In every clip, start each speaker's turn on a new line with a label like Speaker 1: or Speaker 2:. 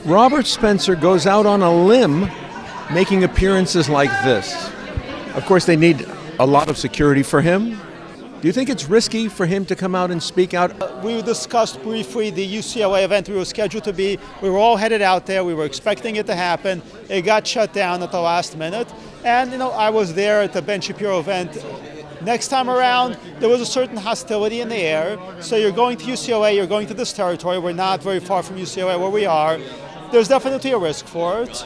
Speaker 1: Robert Spencer goes out on a limb making appearances like this. Of course, they need a lot of security for him. Do you think it's risky for him to come out and speak out?
Speaker 2: We discussed briefly the UCLA event we were scheduled to be. We were all headed out there. We were expecting it to happen. It got shut down at the last minute. And, I was there at the Ben Shapiro event. Next time around, there was a certain hostility in the air. So you're going to UCLA, you're going to this territory. We're not very far from UCLA where we are. There's definitely a risk for it.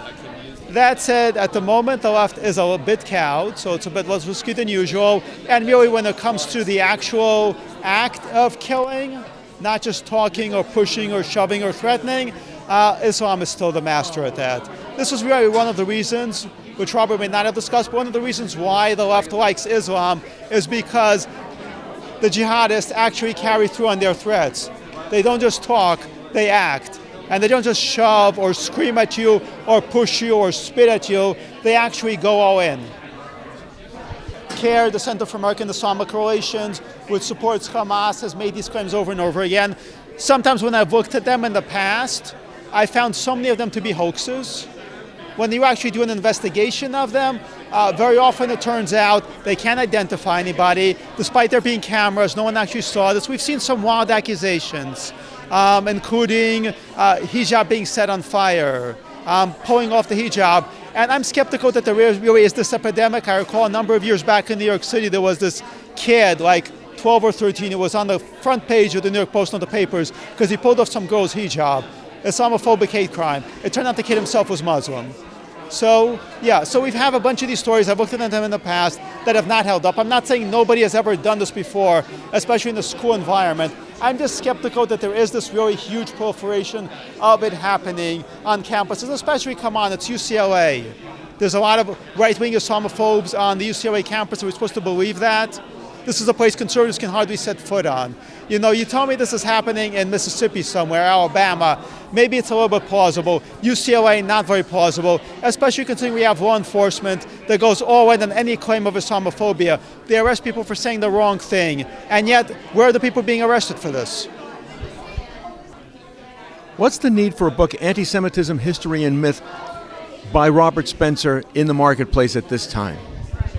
Speaker 2: That said, at the moment, the left is a bit cowed, so it's a bit less risky than usual. And really, when it comes to the actual act of killing, not just talking or pushing or shoving or threatening, Islam is still the master at that. This is really one of the reasons, which Robert may not have discussed, but one of the reasons why the left likes Islam is because the jihadists actually carry through on their threats. They don't just talk, they act. And they don't just shove or scream at you or push you or spit at you. They actually go all in. CARE, the Center for American Islamic Relations, which supports Hamas, has made these claims over and over again. Sometimes when I've looked at them in the past, I found so many of them to be hoaxes. When you actually do an investigation of them, very often it turns out they can't identify anybody. Despite there being cameras, no one actually saw this. We've seen some wild accusations. Including hijab being set on fire, pulling off the hijab. And I'm skeptical that there really is this epidemic. I recall a number of years back in New York City, there was this kid, like 12 or 13, who was on the front page of the New York Post on the papers because he pulled off some girl's hijab. Islamophobic hate crime. It turned out the kid himself was Muslim. So we have a bunch of these stories. I've looked at them in the past that have not held up. I'm not saying nobody has ever done this before, especially in the school environment. I'm just skeptical that there is this really huge proliferation of it happening on campuses, especially, it's UCLA. There's a lot of right-wing Islamophobes on the UCLA campus. Are we supposed to believe that? This is a place conservatives can hardly set foot on. You tell me this is happening in Mississippi somewhere, Alabama, maybe it's a little bit plausible. UCLA, not very plausible, especially considering we have law enforcement that goes all in on any claim of Islamophobia. They arrest people for saying the wrong thing, and yet, where are the people being arrested for this?
Speaker 1: What's the need for a book, Anti-Semitism, History and Myth, by Robert Spencer in the marketplace at this time?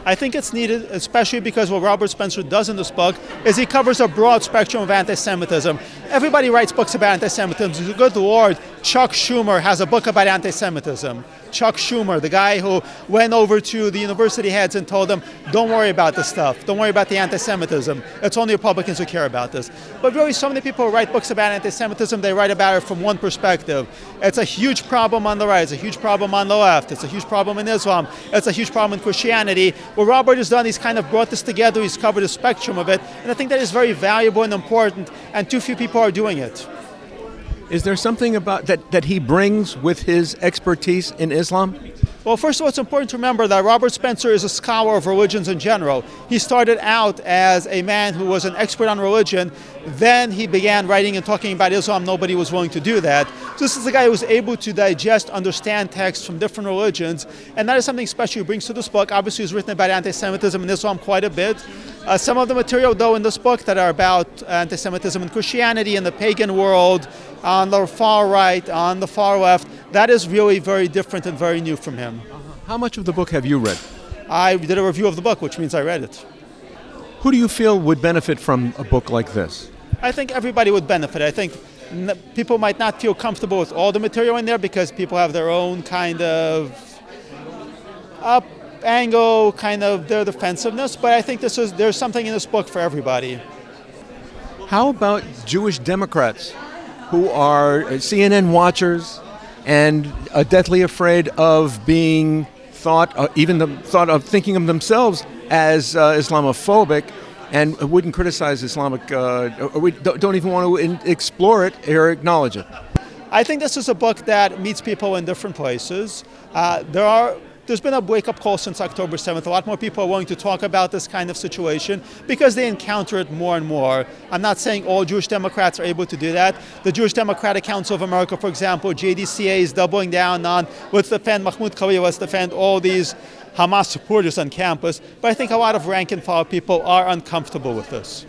Speaker 2: I think it's needed, especially because what Robert Spencer does in this book is he covers a broad spectrum of anti-Semitism. Everybody writes books about anti-Semitism. Good Lord, Chuck Schumer has a book about anti-Semitism. Chuck Schumer, the guy who went over to the university heads and told them, don't worry about this stuff. Don't worry about the anti-Semitism. It's only Republicans who care about this. But really, so many people who write books about anti-Semitism, they write about it from one perspective. It's a huge problem on the right. It's a huge problem on the left. It's a huge problem in Islam. It's a huge problem in Christianity. What Robert has done, he's kind of brought this together. He's covered a spectrum of it. And I think that is very valuable and important, and too few people are doing it.
Speaker 1: Is there something about that he brings with his expertise in Islam?
Speaker 2: Well, first of all, it's important to remember that Robert Spencer is a scholar of religions in general. He started out as a man who was an expert on religion. Then he began writing and talking about Islam. Nobody was willing to do that. So this is a guy who was able to digest, understand texts from different religions. And that is something special he brings to this book. Obviously, he's written about anti-Semitism in Islam quite a bit. Some of the material, though, in this book that are about anti-Semitism in Christianity, in the pagan world, on the far right, on the far left, that is really very different and very new from him.
Speaker 1: How much of the book have you read?
Speaker 2: I did a review of the book, which means I read it.
Speaker 1: Who do you feel would benefit from a book like this?
Speaker 2: I think everybody would benefit. I think people might not feel comfortable with all the material in there because people have their own kind of angle, kind of their defensiveness, but I think there's something in this book for everybody.
Speaker 1: How about Jewish Democrats who are CNN watchers and are deathly afraid of being thought of thinking of themselves as Islamophobic and wouldn't criticize Islamic, or don't even want to explore it or acknowledge it?
Speaker 2: I think this is a book that meets people in different places. There's been a wake-up call since October 7th. A lot more people are willing to talk about this kind of situation because they encounter it more and more. I'm not saying all Jewish Democrats are able to do that. The Jewish Democratic Council of America, for example, JDCA, is doubling down on let's defend Mahmoud Khalil, let's defend all these Hamas supporters on campus. But I think a lot of rank and file people are uncomfortable with this.